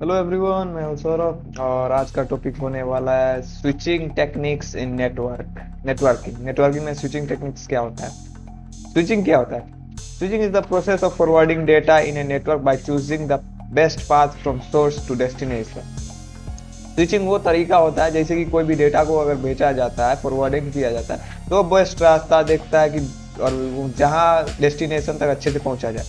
Hello everyone, मैं हूं सौरभ और आज का टॉपिक होने वाला है स्विचिंग टेक्निक्स इन नेटवर्किंग में स्विचिंग टेक्निक्स क्या होता है। स्विचिंग क्या होता है? Switching is the process of forwarding data in a network by choosing the best path from source to destination. Switching वो तरीका होता है जैसे कि कोई भी डेटा को अगर भेजा जाता है, फॉरवर्डिंग किया जाता है, तो बेस्ट रास्ता देखता है कि और जहाँ डेस्टिनेशन तक अच्छे से पहुंचा जाए।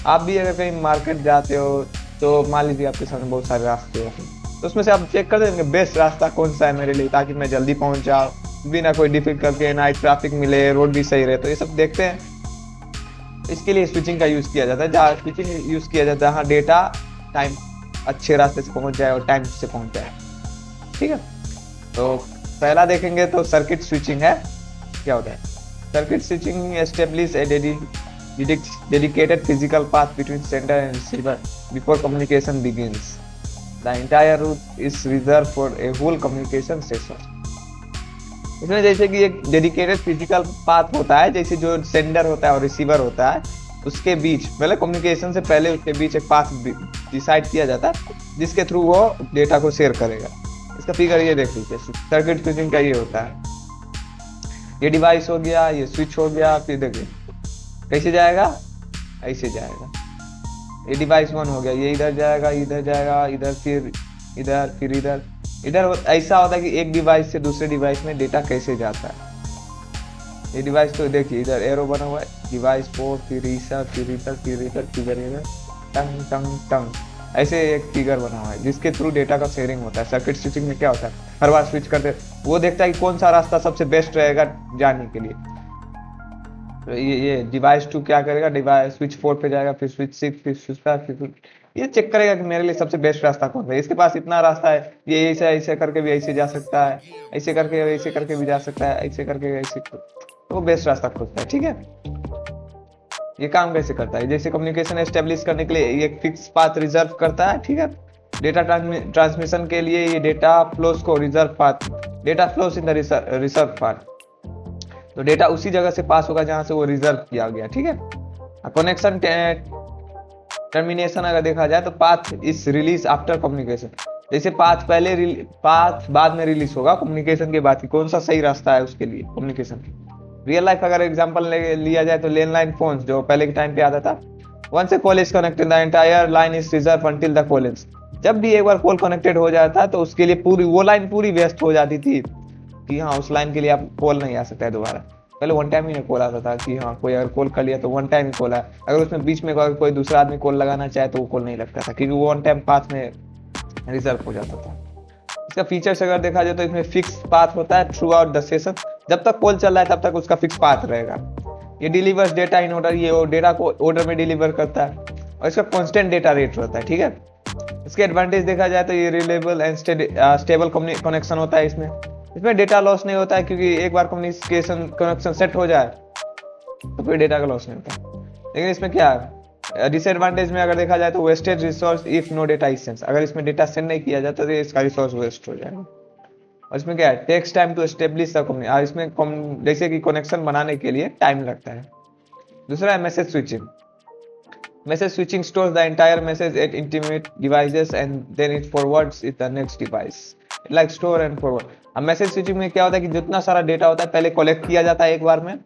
आप भी अगर कहीं मार्केट जाते हो तो मान लीजिए आपके सामने बहुत सारे रास्ते हैं, तो उसमें से आप चेक कर देंगे बेस्ट रास्ता कौन सा है मेरे लिए, ताकि मैं जल्दी पहुंच जाऊँ, बिना कोई डिफिकल्ट के, ना ट्रैफिक मिले, रोड भी सही रहे। तो ये सब देखते हैं, इसके लिए स्विचिंग का यूज़ किया जाता है। जहाँ स्विचिंग यूज़ किया जाता है, जहाँ डेटा टाइम अच्छे रास्ते से पहुंच जाए और टाइम से पहुंच जाए। ठीक है, तो पहला देखेंगे तो सर्किट स्विचिंग है। क्या होता है? Circuit switching establish A dedicated physical path between sender and receiver before communication begins. The entire route is reserved for a whole communication session. इसमें जैसे कि एक डेडिकेटेड फिजिकल पाथ होता है, जैसे जो सेंडर होता है और रिसीवर होता है उसके बीच, मतलब कम्युनिकेशन से पहले उसके बीच एक पाथ डिसाइड किया जाता है जिसके थ्रू वो डेटा को शेयर करेगा। इसका फिगर ये देख लीजिए, सर्किट स्विचिंग का ये होता है। ये डिवाइस हो गया, ये स्विच हो गया, फिर देखिए कैसे जाएगा, ऐसे जाएगा। ये डिवाइस वन हो गया, ये इधर जाएगा, इधर जाएगा, इधर फिर इधर, फिर इधर इधर। ऐसा होता है कि एक डिवाइस से दूसरे डिवाइस में डेटा कैसे जाता है। ये डिवाइस तो देखिए इधर एरो बना हुआ है, डिवाइस 4, फिर इधर, फिर इधर, फिर इधर, फिर इधर, टंग टंग टंग, ऐसे एक फिगर बना हुआ है जिसके थ्रू डेटा का शेयरिंग होता है। सर्किट स्विचिंग में क्या होता है, हर बार स्विच करते वो देखता है कि कौन सा रास्ता सबसे बेस्ट रहेगा जाने के लिए। तो ये डिवाइस 2 क्या करेगा, डिवाइस स्विच 4 पे जाएगा, फिर स्विच 6, फिर स्विच 5, फिर ये चेक करेगा कि मेरे लिए सबसे बेस्ट रास्ता कौन सा है। इसके पास इतना रास्ता है, ये ऐसे ऐसे करके भी ऐसे जा सकता है, ऐसे करके भी जा सकता है, ऐसे करके ऐसे, तो वो बेस्ट रास्ता खोजता है। ठीक है, ये काम कैसे करता है? जैसे कम्युनिकेशन एस्टेब्लिश करने के लिए ये फिक्स पाथ रिजर्व करता है। ठीक है, डेटा ट्रांसमिशन के लिए ये डेटा फ्लोस को reserve path, data flows in the reserve path, तो डेटा उसी जगह से पास होगा जहां से वो रिजर्व किया गया। ठीक है, कनेक्शन टर्मिनेशन अगर देखा जाए तो path is release after communication. जैसे पाथ बाद में रिलीज होगा कम्युनिकेशन के बाद, की कौन सा सही रास्ता है उसके लिए कम्युनिकेशन। रियल लाइफ अगर एग्जांपल लिया जाए तो लैंडलाइन फोन जो पहले के टाइम पे आता था, once a call is connected the entire line is reserve until the call ends. जब भी एक बार कॉल कनेक्टेड हो जाता तो उसके लिए पूरी वो लाइन पूरी व्यस्त हो जाती थी कि हाँ उस लाइन के लिए आप कॉल नहीं आ सकता है दोबारा। पहले वन टाइम ही कॉल आता था कि हाँ कोई अगर कॉल कर लिया तो वन टाइम ही कॉल है, अगर उसमें बीच में कोई दूसरा आदमी कॉल लगाना चाहे तो वो कॉल नहीं लगता था क्योंकि वो वन टाइम पाथ में रिजर्व हो जाता था। इसका फीचर्स अगर देखा जाए तो इसमें फिक्स पाथ होता है थ्रू आउट द सेशन, जब तक कॉल चल रहा है तब तक उसका फिक्स पाथ रहेगा। ये डिलीवर्स डेटा इन ऑर्डर, ये डेटा को ऑर्डर में डिलीवर करता है और इसका कांस्टेंट डेटा रेट रहता है। ठीक है, इसके एडवांटेज देखा जाए तो ये रिलेबल एंड स्टेबल कनेक्शन होता है। इसमें डेटा लॉस नहीं होता है क्योंकि एक बार कम्युनिकेशन कनेक्शन सेट हो जाए तो फिर डेटा का लॉस नहीं होता। लेकिन इसमें क्या है डिसएडवांटेज में अगर देखा जाए तो wasted resource if no data is send, अगर इसमें डेटा सेंड नहीं किया जाता तो इसका रिसोर्स वेस्ट हो जाएगा। और इसमें क्या है, takes time to establish the communication, इसमें जैसे कि कनेक्शन बनाने के लिए टाइम लगता है। दूसरा है message switching. Message switching stores the entire message at intimate devices and then it forwards it the next device. Like store and forward. अब मैसेज स्विचिंग में क्या होता है कि जितना सारा डेटा होता है पहले कलेक्ट किया जाता है एक बार में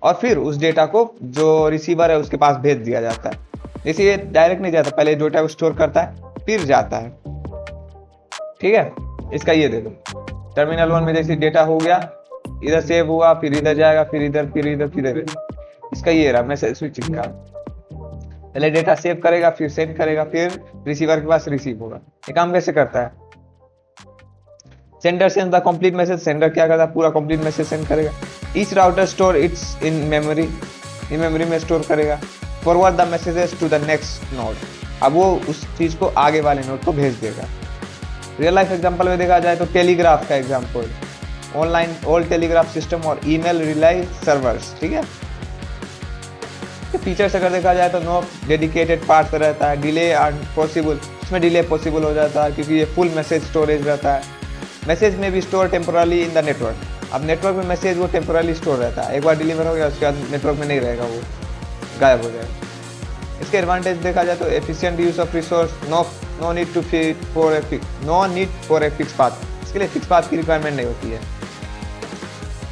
और फिर उस डेटा को जो रिसीवर है उसके पास भेज दिया जाता है। जैसे ये डायरेक्ट नहीं जाता, पहले डेटा को स्टोर करता है फिर जाता है। ठीक है, इसका ये देखो टर्मिनल 1 में जैसे डेटा हो गया, इधर सेव हुआ, फिर इधर जाएगा, फिर इधर, फिर इधर, फिर इधर। इसका ये रहा मैसेज स्विचिंग का, पहले डेटा सेव करेगा, फिर सेंड करेगा, फिर रिसीवर के पास रिसीव होगा। ये काम कैसे करता है? Sender send the complete message, sender क्या करता है, पूरा कंप्लीट मैसेज सेंड करेगा। Each router store its in memory, in memory में स्टोर करेगा। Forward the messages to the next node, अब वो उस चीज को आगे वाले नोड को भेज देगा। रियल लाइफ एग्जांपल में देखा जाए तो टेलीग्राफ का example, online all telegraph system और ईमेल रिलाई सर्वर्स। ठीक है, फीचर्स अगर देखा जाए तो नो डेडिकेटेड पार्ट रहता है, डिले पॉसिबल, इसमें डिले पॉसिबल हो जाता है क्योंकि ये फुल मैसेज स्टोरेज रहता है। मैसेज में भी store temporarily in the network, अब नेटवर्क में मैसेज वो टेम्पोरली स्टोर रहता है, एक बार डिलीवर हो गया उसके बाद नेटवर्क में नहीं रहेगा, वो गायब हो जाएगा। इसके एडवांटेज देखा जाए तो efficient use of resource, no no need for a fix path, इसके लिए फिक्स पाथ की रिक्वायरमेंट नहीं होती है।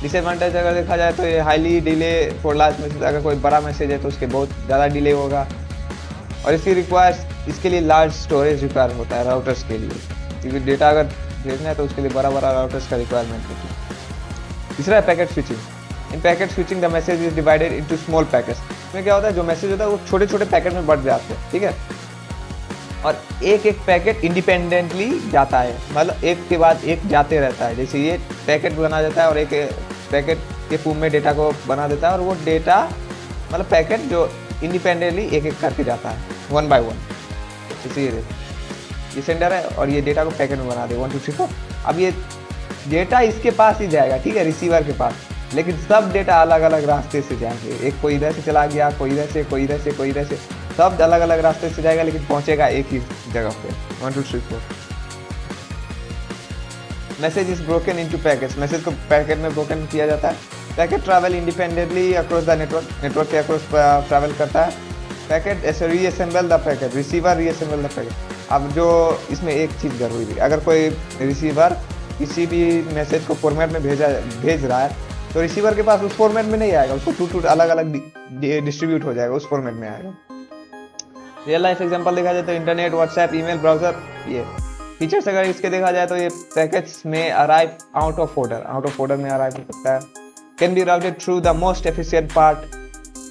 डिसएडवांटेज अगर देखा जाए तो ये highly delay for large message, अगर कोई बड़ा मैसेज है तो उसके बहुत ज़्यादा डिले होगा, और इसके लिए लार्ज स्टोरेज रिक्वायर होता है राउटर्स के लिए, क्योंकि डेटा अगर भेजना है तो उसके लिए बड़ा बड़ा राउटर्स का रिक्वायरमेंट होती है। तीसरा है packet switching. In packet switching the message is divided into small packets. इसमें क्या होता है, जो मैसेज होता है वो छोटे छोटे पैकेट में बढ़ जाते हैं, ठीक है, और एक एक पैकेट इंडिपेंडेंटली जाता है, मतलब एक के बाद एक जाते रहता है। जैसे ये पैकेट बना देता है और एक पैकेट के फॉर्म में डेटा को बना देता है, और वो डेटा मतलब पैकेट जो इंडिपेंडेंटली एक एक करके जाता है, 1 by 1। जैसे ये सेंडर है और ये डेटा को पैकेट में बना दे 1 2 3 4। अब ये डेटा इसके पास ही जाएगा, ठीक है, रिसीवर के पास, लेकिन सब डेटा अलग अलग रास्ते से जाएंगे। एक कोई इधर से चला गया, कोई इधर से, कोई इधर से, कोई इधर से, सब अलग अलग रास्ते से जाएगा, लेकिन पहुंचेगा एक ही जगह पे 1 2 3 4। Message is broken into packets. Message को पैकेट में ब्रोकन किया जाता है। Packet travel independently across the network, network के अक्रॉस ट्रैवल करता है। पैकेट ऐसे reassemble the packet, receiver reassemble the packet. अब जो इसमें एक चीज़ जरूरी है, अगर कोई रिसीवर किसी भी मैसेज को फॉर्मेट में भेज रहा है तो रिसीवर के पास उस फॉर्मेट में नहीं आएगा, उसको टू अलग अलग डिस्ट्रीब्यूट हो जाएगा, उस फॉर्मेट में आएगा। रियल लाइफ एग्जांपल देखा जाए तो इंटरनेट, व्हाट्सएप, ईमेल, ब्राउजर, ये फीचर्स अगर इसके देखा जाए तो ये पैकेट्स में अराइव आउट ऑफ ऑर्डर में अराइव हो सकता है। Can be routed through the most efficient part,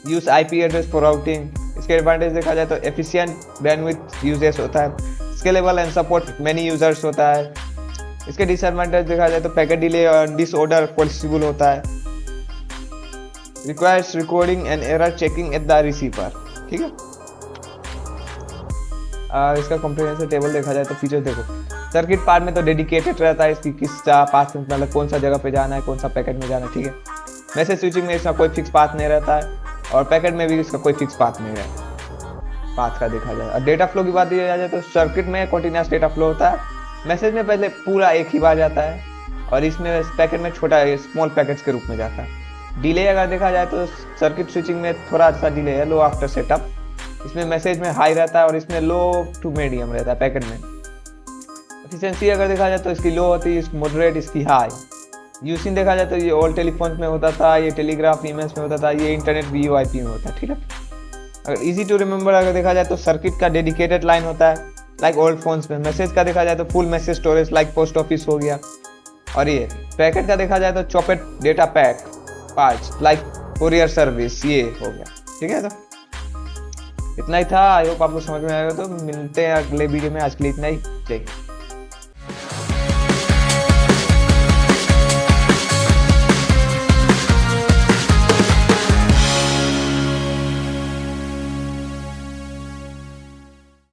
use IP address for routing. इसके एडवांटेज देखा जाए तो एफिशिएंट बैंडविड्थ यूजेस होता है, scalable and support many users होता है। इसके डिसएडवांटेज देखा जाए तो पैकेट डिले और डिसऑर्डर पॉसिबल होता है, requires recording and error checking at the receiver, ठीक है। इसका कॉम्प्रिहेंसिव टेबल देखा जाए तो फीचर देखो, सर्किट पार्ट में तो डेडिकेटेड रहता है इसकी किस पाथ में, मतलब कौन सा जगह पे जाना है, कौन सा पैकेट में जाना है, ठीक है। मैसेज स्विचिंग में इसका कोई फिक्स पाथ नहीं रहता है, और पैकेट में भी इसका कोई फिक्स पाथ नहीं रहता पाथ का देखा जाए। और डेटा फ्लो की बात किया जाए तो सर्किट में कंटीन्यूअस डेटा फ्लो होता है, मैसेज में पहले पूरा एक ही बार जाता है, और इसमें पैकेट में छोटा स्मॉल पैकेट्स के रूप में जाता है। डिले अगर देखा जाए तो सर्किट स्विचिंग में थोड़ा सा डिले है, लो आफ्टर सेटअप। इसमें मैसेज में हाई रहता है और इसमें लो टू मीडियम रहता है पैकेट में। एफिशिएंसी अगर देखा जाए तो इसकी लो होती है, इसकी मॉडरेट, इसकी हाई। यूजिंग देखा जाए तो ये ओल्ड टेलीफोन में होता था, ये टेलीग्राफ ईमेल्स में होता था, ये इंटरनेट वीओआईपी में होता है, ठीक है। अगर इजी टू रिमेंबर अगर देखा जाए तो सर्किट का डेडिकेटेड लाइन होता है लाइक ओल्ड फोन्स में। मैसेज का देखा जाए तो full message storage like post office हो गया, और ये पैकेट का देखा जाए तो chopped data pack parts like courier service, ये हो गया, ठीक है। तो इतना ही था, आई होप आपको समझ में आएगा। तो मिलते हैं अगले वीडियो में, आज के लिए इतना ही। जय हिंद।